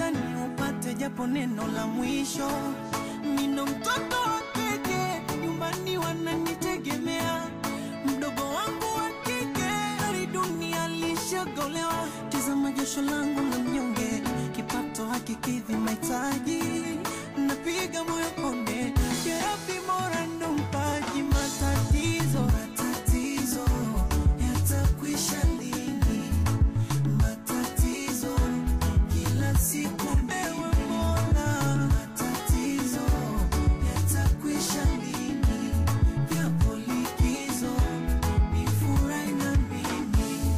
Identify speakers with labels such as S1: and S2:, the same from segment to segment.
S1: gizani upate japo neno la mwisho. Nino mtoto wa kike, nyumbani wananitegemea. Mdogo wangu wa kike, hali dunia lishagolewa. Tazama jasho langu la mnyonge, kipato hakikidhi mahitaji. Napiga moyo konde, Rabbi Mola ndo mpaji. Matatizo yatakwisha lini? Matatizo kila siku ewe Mola. Matatizo yatakwisha lini? Yapo likizo nifurahi na mimi.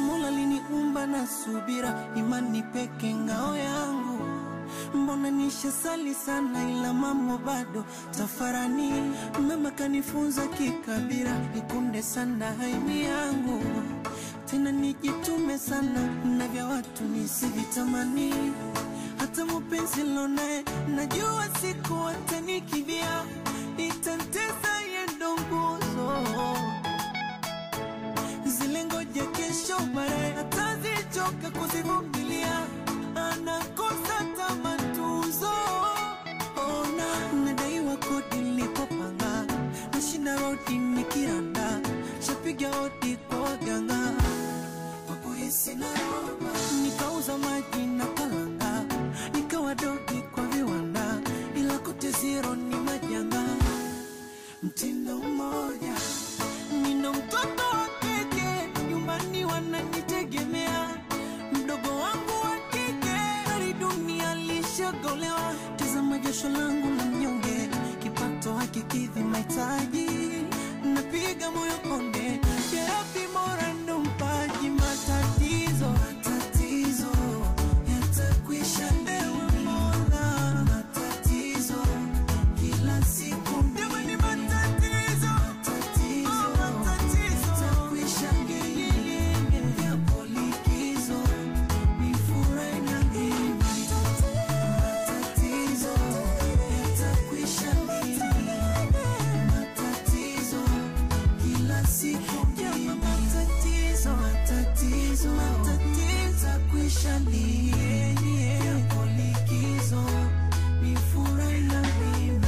S1: Mola liniumba na subira, imani peke ngao yangu. Mbona nishasali sana ila mambo bado tafarani. Mama kanifunza kikabira, nikunde sana haimi yangu. Tena nijitume sana na vya watu nisivitamani. Hata mpenzi lonae najua siku atanikibia. Itantesa yendo nguzo, zile ngoja kesho baadaye atazichoka kuzivumilia. Anakosa tamatuzo. Ona nadaiwa kodi nilipopanga, nashinda rodi nikiranda. Shapiga hodi kwa waganga, kwa kuhisi na roba. Nikauza maji na kalanga, nikawa dogi kwa viwanda. Ila kote zero ni majanga, mtindo mmoja. Nino mtoto wa kike, nyumbani wananitegemea. Mdogo wangu wa kike, hali dunia lishagolewa. Tazama jasho langu la mnyonge, kipato hakikidhi mahitaji. Napiga moyo konde, Rabbi Mola ndo mpaji. Matatizo yatakwisha ewe Mola. Matatizo kila siku ni matatizo. Yatakwisha lini? Yapo likizo nifurahi na mimi. Matatizo yatakwisha lini? Matatizo kila siku matatizo yatakwisha lini? Yapo likizo nifurahi na mimi.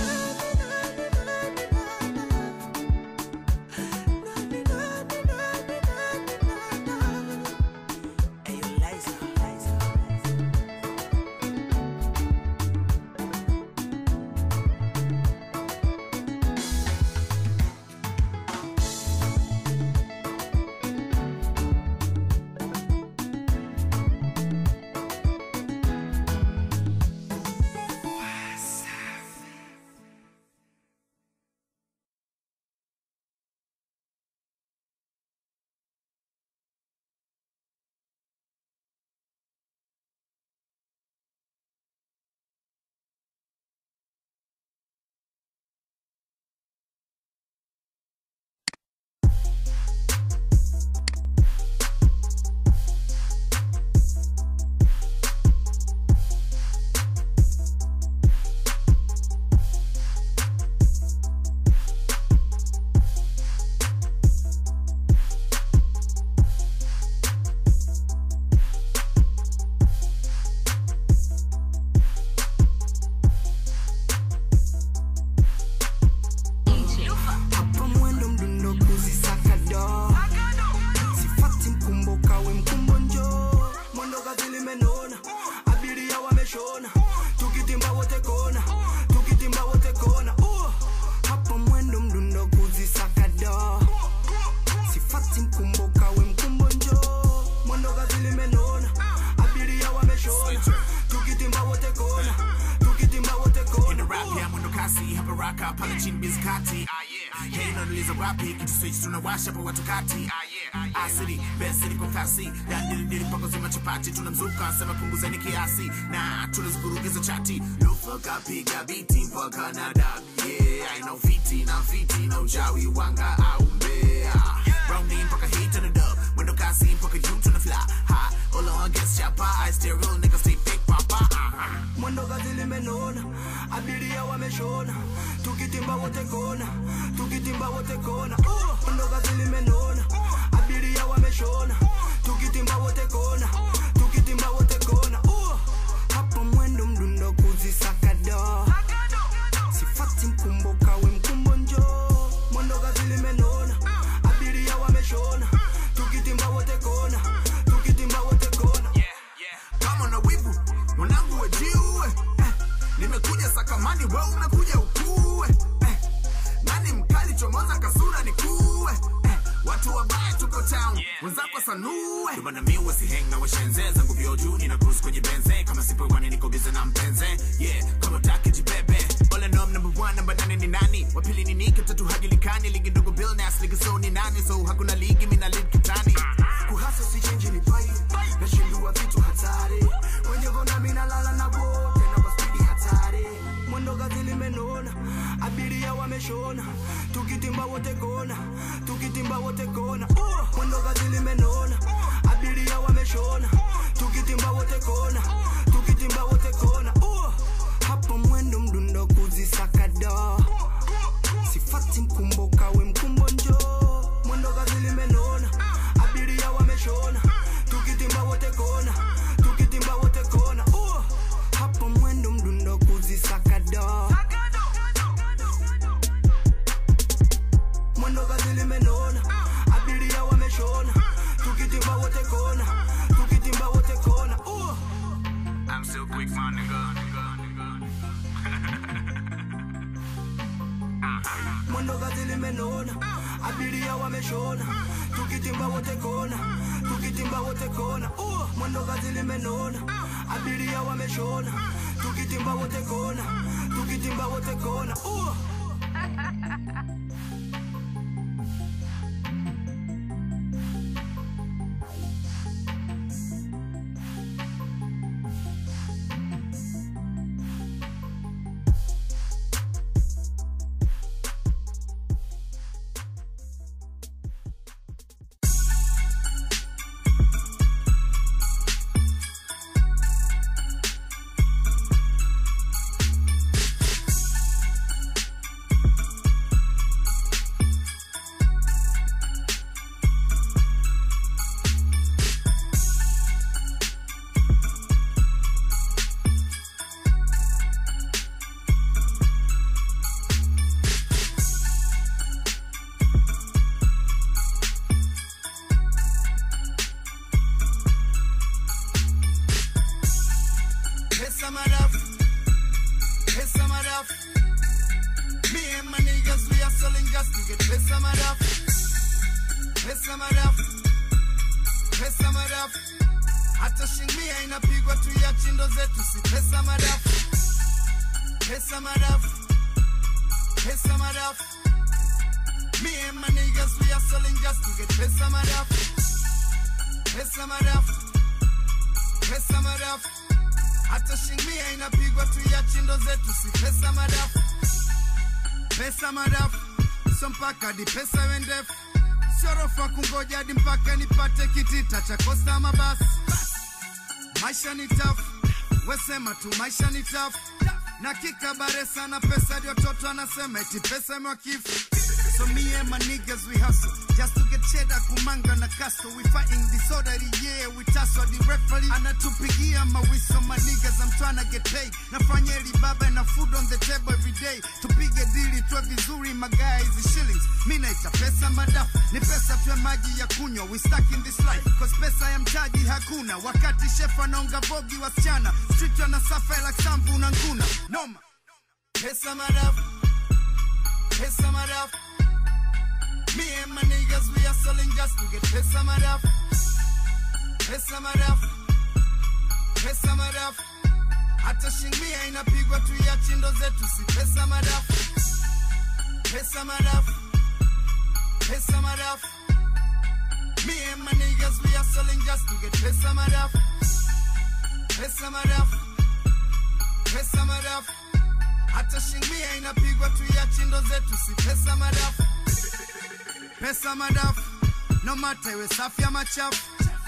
S1: Asili, best kwa kasi. Dili pako zima chapati. Tunamzuka, sema punguzeni kiasi. Na tunaziburugiza chati. Lufa kapiga biti mpaka nadab. Yeah, I know fiti na fiti. No jawi wanga au mbea. Rounding mpaka hit and a dub. Mwendo kasi mpaka you tuna fly. Ha, all on guess chapa. I stay real niggas stay fake papa. Mwendo kazi limenona, abiria wameshona. Tukiti tukitimba wote kona, tukitimba wote kona. Ondoka zilimenona, abiria wameshona, tukitimba wote kona, tukitimba wote kona. Hapo mwendo mdundo kuzisakado, sifati mkumboka we mkumbo njo. Ondoka zilimenona, abiria wameshona, tukitimba wote kona, tukitimba wote kona.
S2: Kama na wivu, mwanangu wejiue, nimekuja sakamani, wewe umekuja ukue. Nani mkali chomoza kasura ni kuwe. Watu wabaya tuko town, wenzako sanue. Dubana miwa si hang na washenze, zangu vyo juu nina cruise kwenye benze. Kama sipo wani niko bize na mpenze, kama taki jibebe. All I know I'm number 1, number 9 ni nani. Wapili ni niki, tatu hagilikani. Ligi ndogo Bill Nass, ligi so ni nani. So hakuna ligi, mina lead kitani.
S1: Kuhasa si change ni pai, na shindua vitu hatari. Wenye gona mina lala na bote, na baspidi hatari. Mwendo gazi limenona, abiria wameshona, tukitimba wote kona, tukitimba wote kona. Mwendo gazi limenona, abiria wameshona, tukitimba wote kona, tukitimba wote kona. Hapo mwendo mdundo kuzisakado, sifati mkumboka we mkumbo njo. Mwendo gazi limenona, abiria wameshona, tukitimba wote kona, tukitimba wote kona. Hapo mwendo mdundo kuzisakado, mwendo gazi limenona, abiria wameshona, tukitimba wote kona, tukitimba wote kona.
S2: I'm so quick, my nigga.
S1: Mwendo gazi limenona, abiria wameshona, tukitimba wote kona, tukitimba wote kona. Mwendo gazi limenona, abiria wameshona, tukitimba wote kona, tukitimba wote kona.
S2: Me and my niggas, we are selling just to get pesa madaf. Pesa madaf. Pesa madaf. Hata shingmia inapigwa tu ya chindo zetu si pesa madaf. Pesa madaf. Pesa madaf. Me and my niggas, we are selling just to get pesa madaf. Pesa madaf. Pesa madaf. Hata shingmia inapigwa tu ya chindo zetu si pesa madaf. Pesa madaf, so mpaka di pesa wendef. Siorofa kungoja di mpaka nipate kitita cha kosta mabasi. Maisha ni tough, wesema tu maisha ni tough. Na kikabare sana pesa dio toto anasema eti pesa mwakifu. So me and my niggas we hustle just to get cheddar kumanga na castle. We fighting disorder, yeah, we tussle the referee. Anatupigia mawiso my niggas, I'm tryna get paid. Nafanya baba na food on the table every day. Tupige dili tuwe vizuri my guys is shillings. Mina ita pesa madafu, ni pesa tuwe maji ya kunywa. We stuck in this life, cause pesa ya mtaji hakuna. Wakati chef anaonga vogi wasichana, street wana suffer like sambu na nguna. Noma. Pesa madafu, pesa madafu. Me and my niggas, we are selling just to get pesa madaf. Pesa madaf. Pesa madaf. Hata shingmia inapigwa tu ya chindo zetu si pesa madaf. Pesa madaf. Pesa madaf. Me and my niggas, we are selling just to get pesa madaf. Pesa madaf. Pesa madaf. Hata shingmia inapigwa tu ya chindo zetu si pesa madaf. Pesa madafu, no matter iwe safi ama chafu.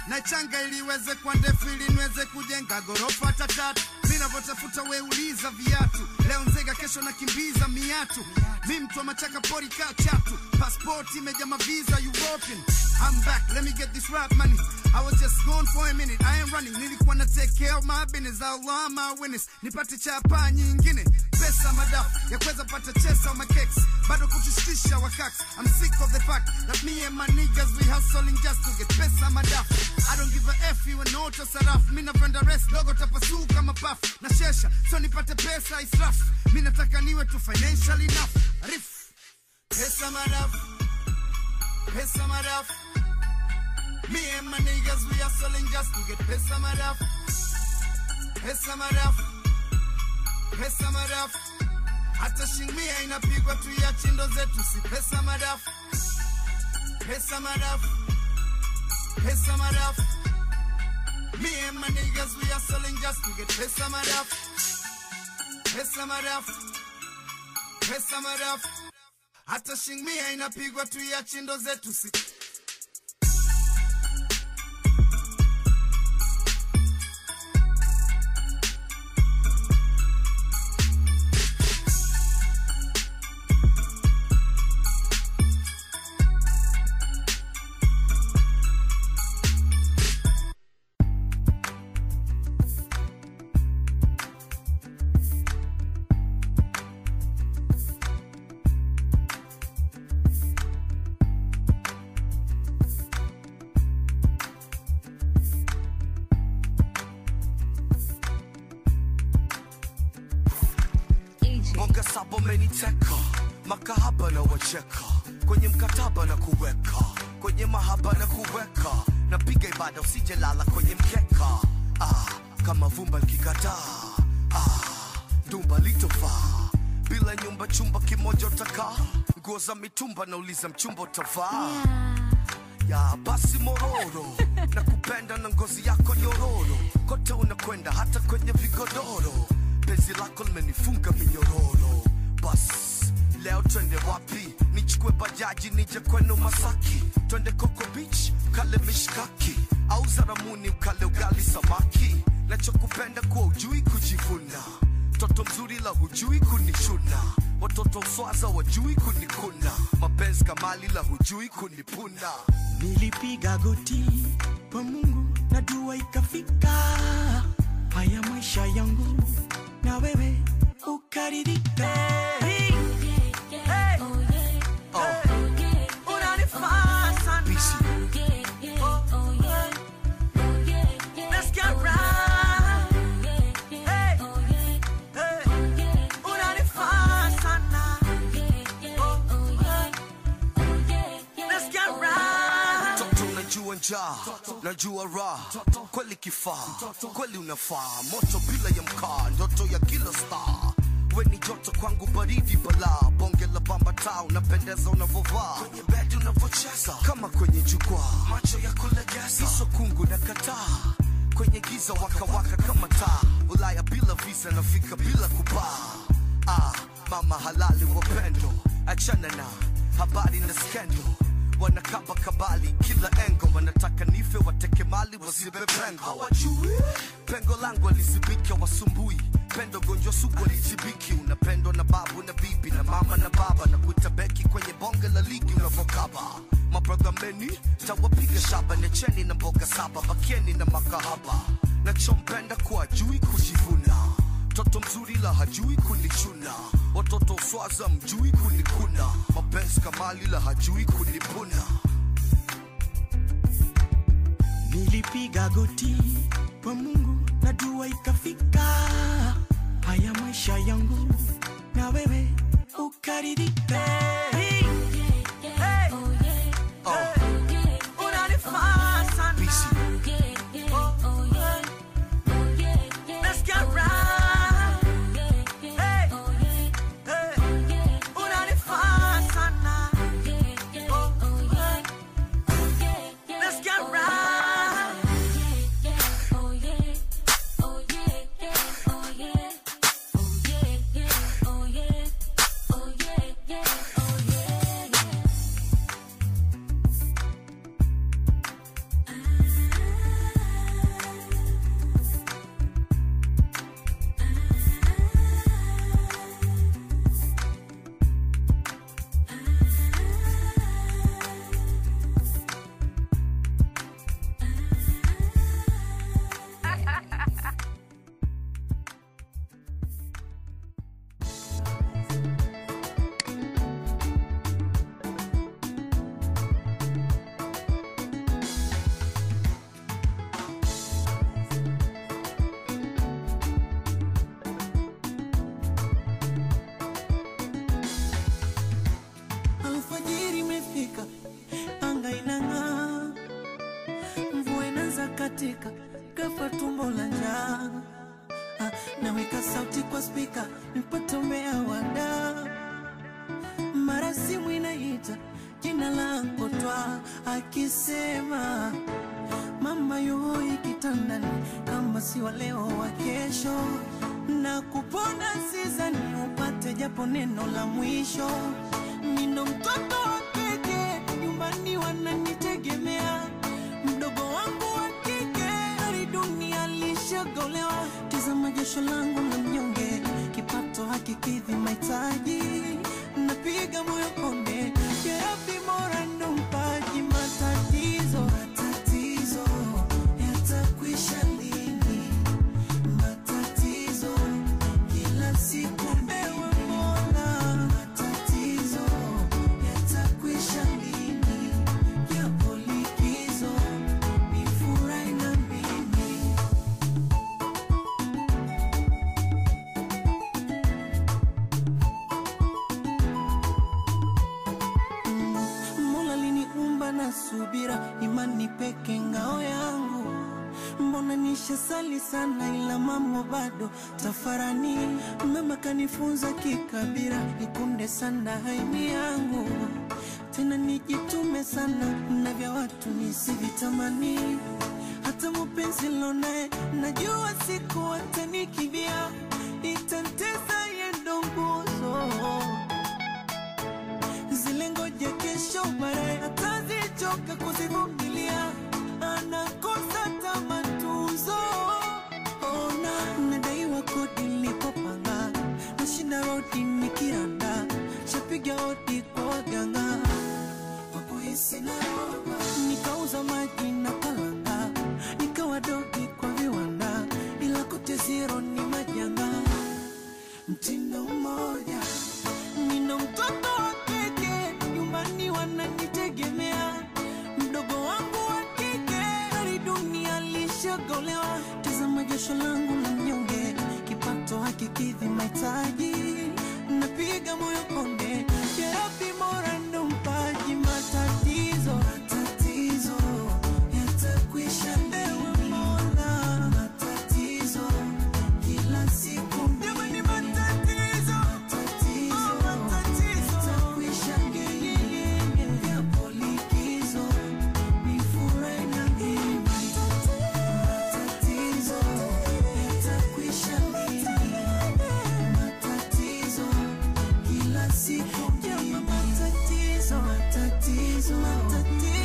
S2: Na changa iliweze kwa ndefu ili niweze kujenga gorofa tatatu. Mina votafuta we uliza viatu. Leo nzega kesho na kimbiza miatu. Mi mtu wa machaka pori ka chatu. Passport imejama visa European. I'm back, let me get this rap money. I was just gone for a minute, I ain't running. Nilikuwa na take care of my business. Allah my witness. Nipate chapa nyingine. Pesa madafu, ya kweza pata chesa my keks. Bado kutushtisha wakaks. I'm sick of the fact that me and my niggas we hustling just to get pesa madafu. I don't give a F you and auto saraf. Mina venda rest, logo tapasu kama puff. Na shesha, so nipate pesa israf. Mina taka niwe tu financial enough. Riff. Pesa madafu. Pesa madafu. Me and my niggas we hustling just to get pesa madafu. Pesa madafu. Pesa madafu. Hata shingmia inapigwa tu ya chindo zetu si pesa madafu. Pesa madafu. Pesa madafu. Me and my niggas we hustling just to get pesa madafu. Pesa madafu. Pesa madafu. Hata shingmia inapigwa tu ya chindo zetu si makahaba na wacheka kwenye mkataba na kuweka kwenye mahaba na kuweka napiga ibada usije lala kwenye mkeka kama vumba likikataa dumba litofaa bila nyumba chumba kimoja utakaa nguo za mitumba nauliza mchumba utavaa ya basi mororo na kupenda na ngozi yako nyororo kote unakwenda hata kwenye vigodoro penzi lako limenifunga minyororo basi leo twende wapi nichukue bajaji nije kwenu Masaki twende Coco Beach kale mishkaki au Zaramuni ukale ugali samaki nachokupenda kwa ujui kujivuna toto mzuri la hujui kunichuna watoto swaza wajui kunikuna mapenzi kamali la hujui kunipuna
S1: nilipiga goti kwa Mungu na dua ikafika haya maisha yangu na wewe ukaridhika
S2: najua raha kweli kifaa kweli unafaa moto bila ya mkaa ndoto ya kila star we ni joto kwangu baridi balaa bonge la bamba taa unapendeza unavovaa kwenye bed unavocheza kama kwenye jukwaa macho ya kulegeza iso kungu na kataa kwenye giza waka waka kama taa Ulaya bila visa nafika bila kupaa mama halali wapendo achana na habari na skendo wanakaba kabali kila engo wanataka nife wateke mali wasibe pengo hawajui pengo langu alizibika wasumbui pendo gonjwa sugu alitibiki unapendwa na babu na bibi na mama na baba na kuitabeki kwenye bonge la ligi unavokaba mabrother meni tawapiga shaba necheni na mboga saba bakieni na makahaba na chompenda kwa jui kujivuna toto mzuri la hajui kunichuna watoto swaza mjui kunikuna mapenzi kamali la hajui kunipuna
S1: nilipiga goti kwa Mungu na dua ikafika haya maisha yangu na wewe ukaridhika katika kafa tumbo la njaa. Naweka sauti kwa speaker nipate umea wada. Mara simu inaita jina langu twa akisema mama yoi kitandani kama si wa leo wa kesho. Na kupona sizani upate japo neno la mwisho. Nino mtoto wa kike nyumbani wananitegemea. Mdogo wangu wa kike hali dunia lishagolewa. Tazama jasho langu la mnyonge kipato hakikidhi mahitaji. Napiga moyo konde Rabbi Mola ndo mpaji. Matatizo yatakwisha lini? Matatizo kila siku ewe Mola. Matatizo yatakwisha lini? Yapo likizo nifurahi na mimi. Mola liniumba na subira, imani peke ngao yangu. Mbona nishasali sana ila mambo bado tafarani. Mama kanifunza kikabira, nikunde sana haini yangu. Tena nijitume sana na vya watu nisivitamani. Hata mpenzi lonae najua siku atanikibia. Itanteza yendo nguzo zile ngoja kesho baadaye atazichoka kuzivumilia. Anakosa tamatuzo. Ona nadaiwa kodi nilipopanga. Nashinda rodi nikiranda. Shapiga hodi kwa waganga wakuhisi na roba. Nikauza maji na kalanga. Nikawa dogi kwa viwanda. Ila kote zero ni majanga. Mtindo mmoja. Nino mtoto wa kike nyumbani wananitegemea. Mdogo wangu wa kike hali dunia lishagolewa. Tazama jasho langu la mnyonge kipato hakikidhi mahitaji. Napiga moyo konde Rabbi Mola ndo mpaji. Matatizo yatakwisha ewe Mola. Matatizo kila siku jamani. Matatizo yatakwisha lini? Yapo likizo nifurahi na mimi. Matatizo yatakwisha lini? Matatizo kila siku jama. Matatizo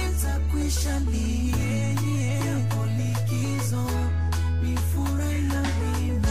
S1: yatakwisha lini? Yapo likizo nifurahi na mimi.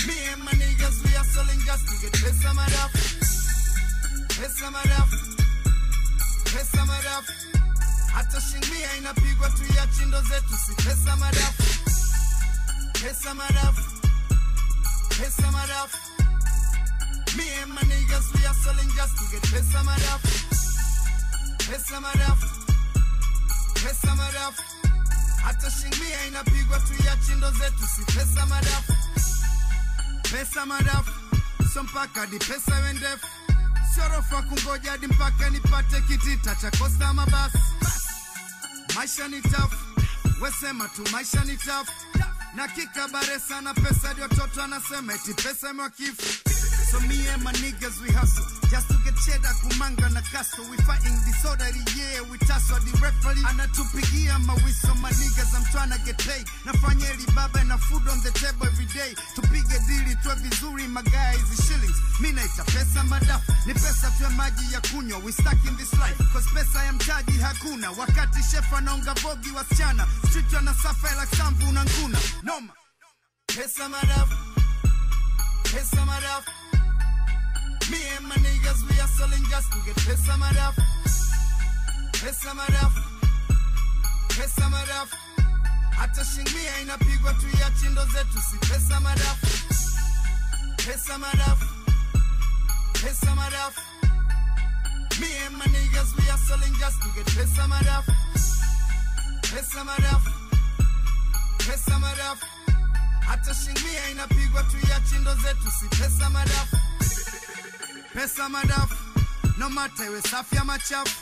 S2: Me and my niggas, we are selling just to get pesa madafu. Pesa madafu. Pesa madafu. Hata shingmia inapigwa tu ya chindo zetu si pesa madafu. Pesa madafu. Pesa madafu. Me and my niggas, we are selling just to get pesa madafu. Pesa madafu. Pesa madafu. Hata shingmia inapigwa tu ya chindo zetu si pesa madafu. Pesa madafu. So mpaka di pesa wendefu. Siorofa kungoja di mpaka nipate kitita cha kosta mabasi. Maisha ni tough. Wesema tu maisha ni tough. Na kika bare sana pesa dio toto anasema eti pesa mwakifu. So me and my niggas we hustle just to get cheddar kumanga na kasto. We fighting disorder yeah, we tussle the referee anatupigia mawiso. My niggas I'm trying to get paid. Nafanya eli baba na food on the table every day. Tupige dili tuwe vizuri my guys is shillings. Mina ita pesa madafu. Ni pesa tuwe maji ya kunywa. We stuck in this life cause pesa ya mtaji hakuna. Wakati chef anaonga bogi wasichana. Street wana suffer like sambu na nguna. Noma. Pesa madafu. Pesa madafu. Me and my niggas, we are selling just to get pesa madafu. Pesa madafu. Pesa madafu. Hata shingmia inapigwa tu ya chindo zetu si pesa madafu. Pesa madafu. Pesa madafu. Me and my niggas, we are selling just to get pesa madafu. Pesa madafu. Pesa madafu. Hata shingmia inapigwa tu ya chindo zetu si pesa madafu. Pesa madafu. No matter we safi ya machafu.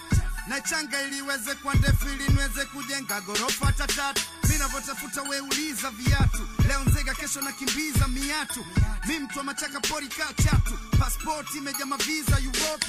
S2: Na changa iliweze kwa ndefu ili nweze kujenga gorofa tatatu. Mina votafuta we uliza viatu. Leo nzega kesho na kimbiza miatu. Mi mtu wa machaka pori kaa chatu. Passport imejama visa Europe.